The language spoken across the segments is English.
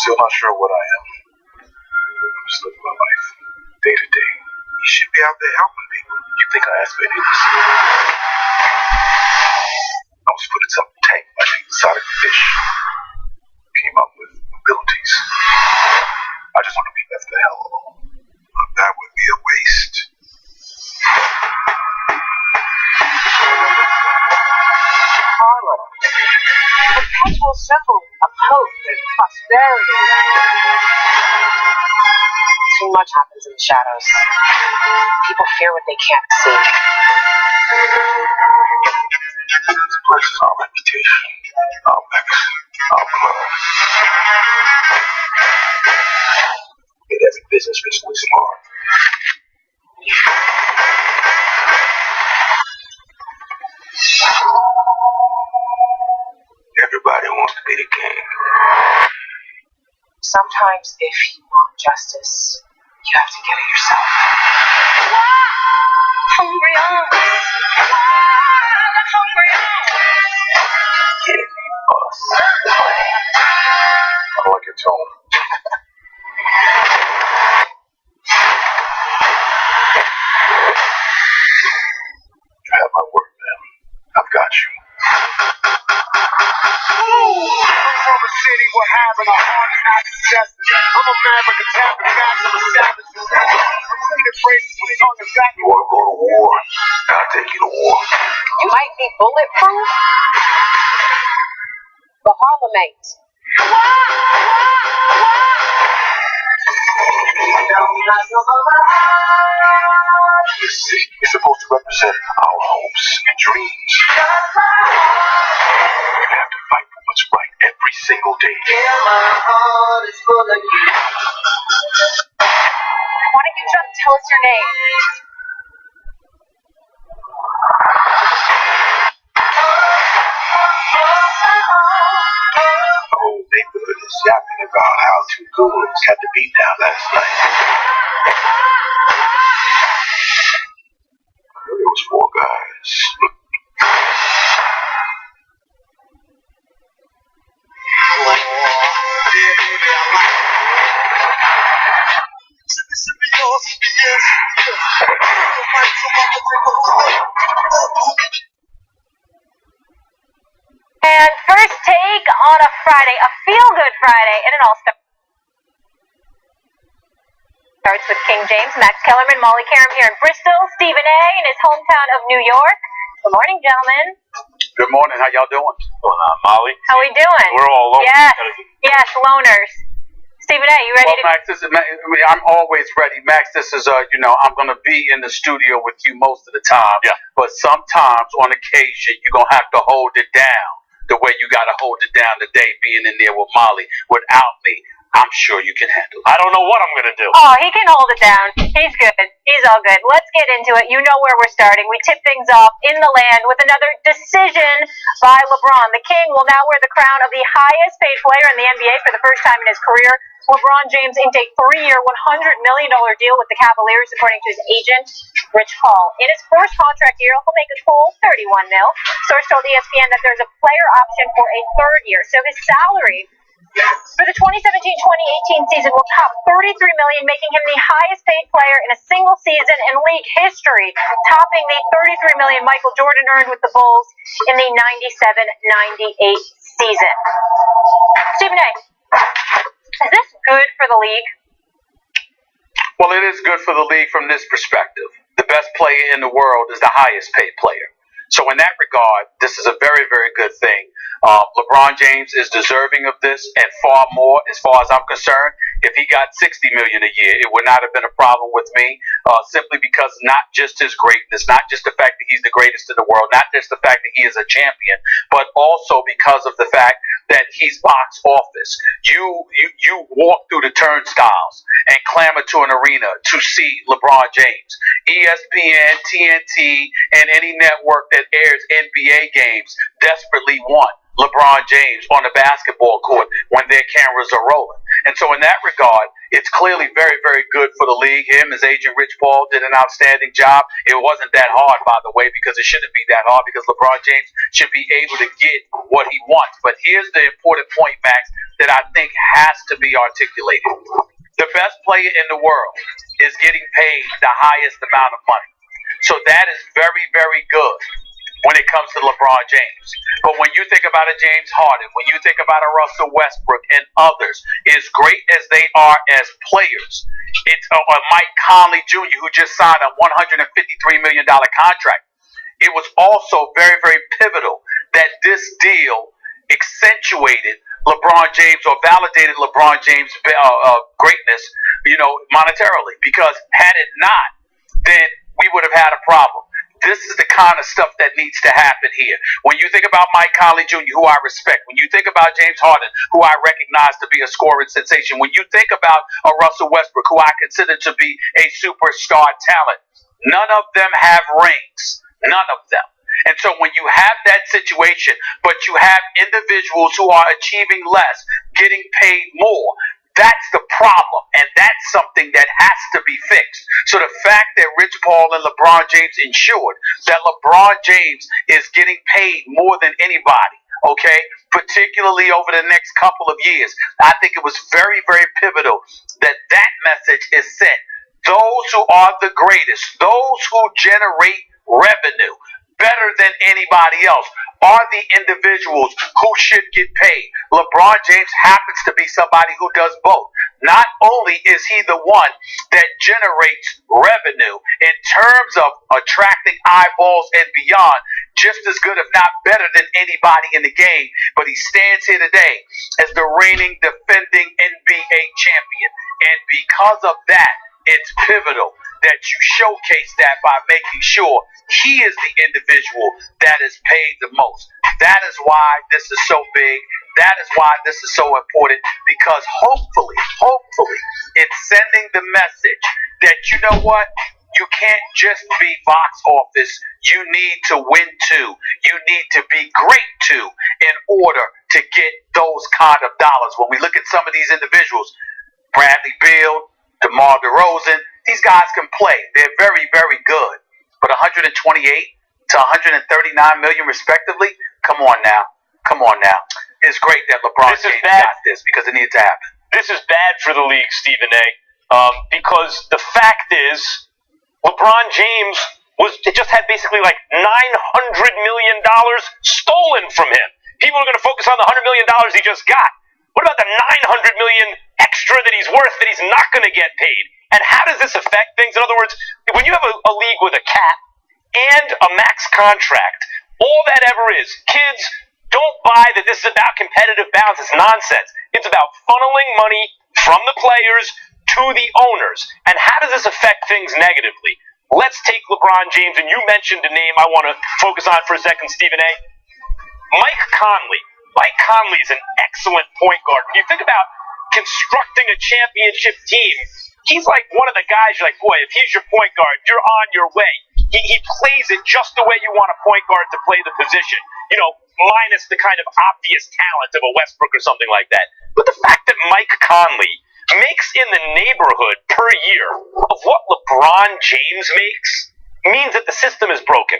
Still not sure what I am. I'm just living my life, day to day. You should be out there helping people. You think I asked for any of this? I was put in some tank like the exotic fish. Came up with abilities. I just want to be left the hell alone. But that would be a waste. Harlem. Perpetual symbol of hope and prosperity. Too much happens in the shadows. People fear what they can't see. This place is our reputation, our legacy, our blood. Get every business fiscally smart. Everybody wants to be the king. Sometimes if you want justice, you have to get it yourself. Hungry arms. Hungry arms. Give us money. I like your tone. You have my word, man. I've got you. From a city where having a heart is not suggested. I'm a man with the tapping facts of a savage. Repeated phrases with tongue and back. You want to go to war? I'll take you to war. You might be bulletproof, but Harlem ain't. This city is supposed to represent our hopes and dreams. You have to fight for what's right every single day. Why don't you just tell us your name? The whole neighborhood is yapping about how two goons had the beat down last night. I heard it was 4 guys. And first take on a Friday, a feel-good Friday, and it all starts with King James, Max Kellerman, Molly Karam here in Bristol, Stephen A. in his hometown of New York. Good morning, gentlemen. Good morning. How y'all doing? What's going on, Molly? How we doing? We're all loners. Yes, loners. Stephen A., you ready to... Max, I'm always ready. Max, this is, I'm going to be in the studio with you most of the time. Yeah. But sometimes, on occasion, you're going to have to hold it down the way you got to hold it down today, being in there with Molly. Without me, I'm sure you can handle it. I don't know what I'm going to do. Oh, he can hold it down. He's good. He's all good. Let's get into it. You know where we're starting. We tip things off in the land with another decision by LeBron. The King will now wear the crown of the highest paid player in the NBA for the first time in his career. LeBron James inked a 3-year, $100 million deal with the Cavaliers, according to his agent, Rich Paul. In his first contract year, he'll make a full $31 million. Source told ESPN that there's a player option for a third year. So his salary for the 2017-2018 season will top $33 million, making him the highest paid player in a single season in league history, topping the $33 million Michael Jordan earned with the Bulls in the 97-98 season. Stephen A., is this good for the league? Well, it is good for the league from this perspective. The best player in the world is the highest paid player. So in that regard, this is a very, very good thing. LeBron James is deserving of this and far more as far as I'm concerned. If he got $60 million a year, it would not have been a problem with me, simply because not just his greatness, not just the fact that he's the greatest in the world, not just the fact that he is a champion, but also because of the fact that he's box office. You walk through the turnstiles and clamor to an arena to see LeBron James. ESPN, TNT, and any network that airs NBA games desperately want LeBron James on the basketball court when their cameras are rolling. And so in that regard, It's clearly very, very good for the league. Him, his agent Rich Paul, did an outstanding job. It wasn't that hard, by the way, because it shouldn't be that hard, because LeBron James should be able to get what he wants. But here's the important point, Max, that I think has to be articulated. The best player in the world is getting paid the highest amount of money. So that is very, very good when it comes to LeBron James. But when you think about a James Harden, when you think about a Russell Westbrook and others, as great as they are as players, it's a Mike Conley Jr. who just signed a $153 million contract. It was also very, very pivotal that this deal accentuated LeBron James or validated LeBron James' greatness, monetarily. Because had it not, then we would have had a problem. This is the kind of stuff that needs to happen here. When you think about Mike Conley Jr., who I respect, when you think about James Harden, who I recognize to be a scoring sensation, when you think about a Russell Westbrook, who I consider to be a superstar talent, none of them have rings. None of them. And so when you have that situation, but you have individuals who are achieving less, getting paid more, that's the problem, and that's something that has to be fixed. So the fact that Rich Paul and LeBron James ensured that LeBron James is getting paid more than anybody, okay, particularly over the next couple of years, I think it was very, very pivotal that that message is sent. Those who are the greatest, those who generate revenue better than anybody else, are the individuals who should get paid. LeBron James happens to be somebody who does both. Not only is he the one that generates revenue in terms of attracting eyeballs and beyond, just as good, if not better than anybody in the game, but he stands here today as the reigning, defending NBA champion. And because of that, it's pivotal that you showcase that by making sure he is the individual that is paid the most. That is why this is so big. That is why this is so important, because hopefully, it's sending the message that, you know what, you can't just be box office. You need to win too. You need to be great too in order to get those kind of dollars. When we look at some of these individuals, Bradley Beal, DeMar DeRozan, these guys can play. They're very, very good. But 128 to 139 million respectively, come on now. It's great that LeBron James got this, because it needed to happen. This is bad for the league, Stephen A. Because the fact is, LeBron James just had basically like $900 million stolen from him. People are going to focus on the $100 million he just got. What about the $900 million extra that he's worth that he's not going to get paid? And how does this affect things? In other words, when you have a league with a cap and a max contract, all that ever is, kids, don't buy that this is about competitive balance. It's nonsense. It's about funneling money from the players to the owners. And how does this affect things negatively? Let's take LeBron James, and you mentioned a name I want to focus on for a second, Stephen A. Mike Conley. Mike Conley is an excellent point guard. When you think about constructing a championship team, he's like one of the guys you're like, boy, if he's your point guard, you're on your way. He plays it just the way you want a point guard to play the position, minus the kind of obvious talent of a Westbrook or something like that. But the fact that Mike Conley makes in the neighborhood per year of what LeBron James makes means that the system is broken.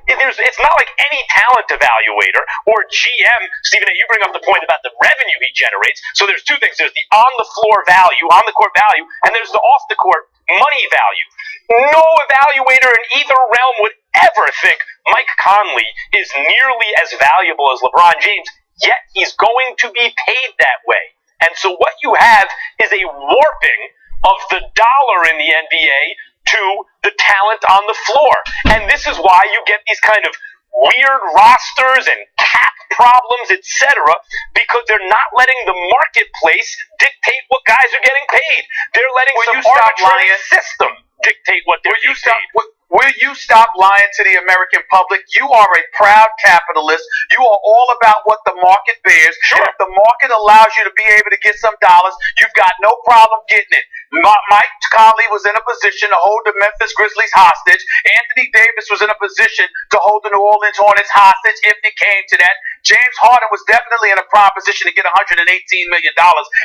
It's not like any talent evaluator or GM. Stephen, you bring up the point about the revenue he generates. So there's two things. There's the on-the-floor value, on-the-court value, and there's the off-the-court money value. No evaluator in either realm would ever think Mike Conley is nearly as valuable as LeBron James, yet he's going to be paid that way. And so what you have is a warping of the dollar in the NBA to the talent on the floor. And this is why you get these kind of weird rosters and cap problems, etc., because they're not letting the marketplace dictate what guys are getting paid. They're letting some arbitrary system dictate what they're getting paid. Will you stop lying to the American public? You are a proud capitalist. You are all about what the market bears. Sure. If the market allows you to be able to get some dollars, you've got no problem getting it. Mike Conley was in a position to hold the Memphis Grizzlies hostage. Anthony Davis was in a position to hold the New Orleans Hornets hostage if it came to that. James Harden was definitely in a prime position to get $118 million.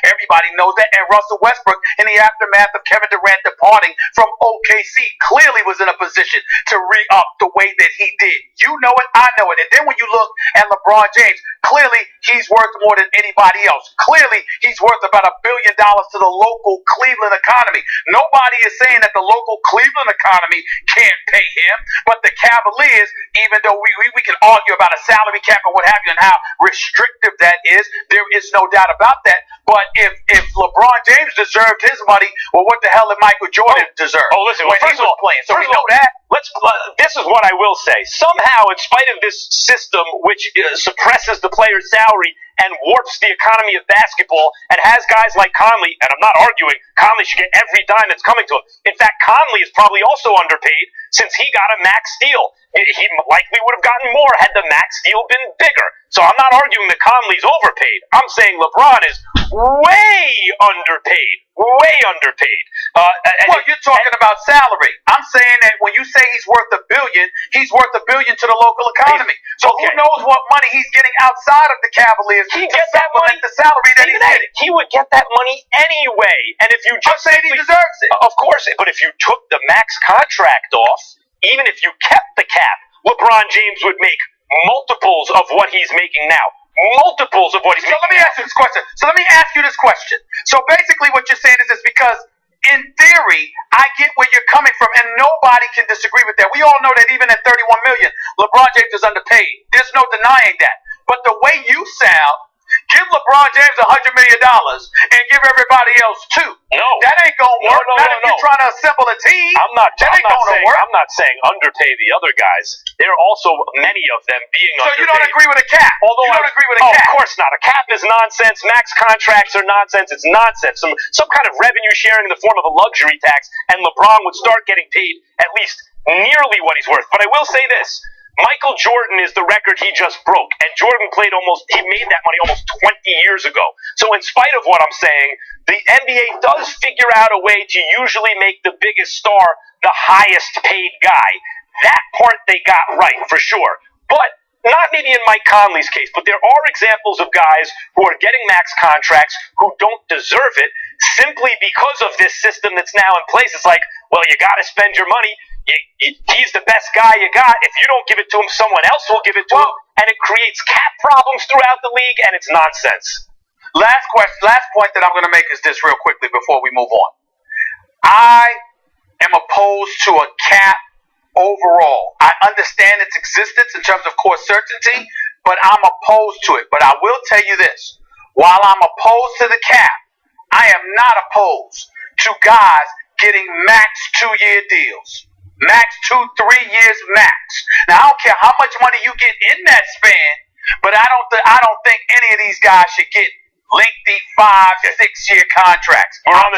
Everybody knows that. And Russell Westbrook, in the aftermath of Kevin Durant departing from OKC, clearly was in a position to re-up the way that he did. You know it, I know it. And then when you look at LeBron James, clearly he's worth more than anybody else. Clearly he's worth about $1 billion to the local Cleveland economy. Nobody is saying that the local Cleveland economy can't pay him, but the Cavaliers, even though we can argue about a salary cap or what have you and how restrictive that is, there is no doubt about that. But if LeBron James deserved his money, well, what the hell did Michael Jordan deserve? Oh, listen, when he was playing? So we know that. This is what I will say. Somehow, in spite of this system, which suppresses the player's salary and warps the economy of basketball, and has guys like Conley, and I'm not arguing, Conley should get every dime that's coming to him. In fact, Conley is probably also underpaid since he got a max deal. He likely would have gotten more had the max deal been bigger. So I'm not arguing that Conley's overpaid. I'm saying LeBron is way underpaid. Way underpaid. Well, you're talking about salary. I'm saying that when you say he's worth $1 billion, he's worth $1 billion to the local economy. So who knows what money he's getting outside of the Cavaliers to supplement the salary that he's getting? He would get that money anyway. And if you just say he deserves it. Of course, but if you took the max contract off, even if you kept the cap, LeBron James would make multiples of what he's making now. Multiples of what he's making now. So let me ask you this question. So basically what you're saying is this, because in theory, I get where you're coming from, and nobody can disagree with that. We all know that even at $31 million, LeBron James is underpaid. There's no denying that. But the way you sound, give LeBron James $100 million and give everybody else $2. No, that ain't gonna work. Not if you're trying to assemble a team. I'm not saying underpay the other guys. There are also many of them being underpaid. So you don't agree with a cap? Although you don't agree with a cap? Of course not. A cap is nonsense. Max contracts are nonsense. It's nonsense. Some kind of revenue sharing in the form of a luxury tax, and LeBron would start getting paid at least nearly what he's worth. But I will say this. Michael Jordan is the record he just broke, and Jordan he made that money almost 20 years ago. So in spite of what I'm saying, the NBA does figure out a way to usually make the biggest star the highest paid guy. That part they got right, for sure. But not maybe in Mike Conley's case, but there are examples of guys who are getting max contracts who don't deserve it simply because of this system that's now in place. It's like, well, you got to spend your money. He's the best guy you got. If you don't give it to him, someone else will give it to him. And it creates cap problems throughout the league, and it's nonsense. Last point that I'm going to make is this real quickly before we move on. I am opposed to a cap overall. I understand its existence in terms of course certainty, but I'm opposed to it. But I will tell you this. While I'm opposed to the cap, I am not opposed to guys getting max 2-year deals. Max 2-3 years max. Now I don't care how much money you get in that span, but I don't think any of these guys should get lengthy 5-6-year contracts. We're on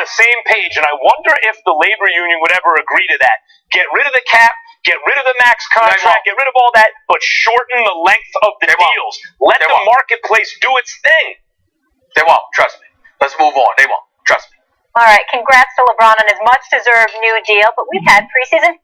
the same page, and I wonder if the labor union would ever agree to that. Get rid of the cap, get rid of the max contract, get rid of all that, but shorten the length of the deals. Let the marketplace do its thing. They won't. Trust me. Let's move on. They won't. Trust me. All right, congrats to LeBron on his much-deserved new deal, but we've had preseason.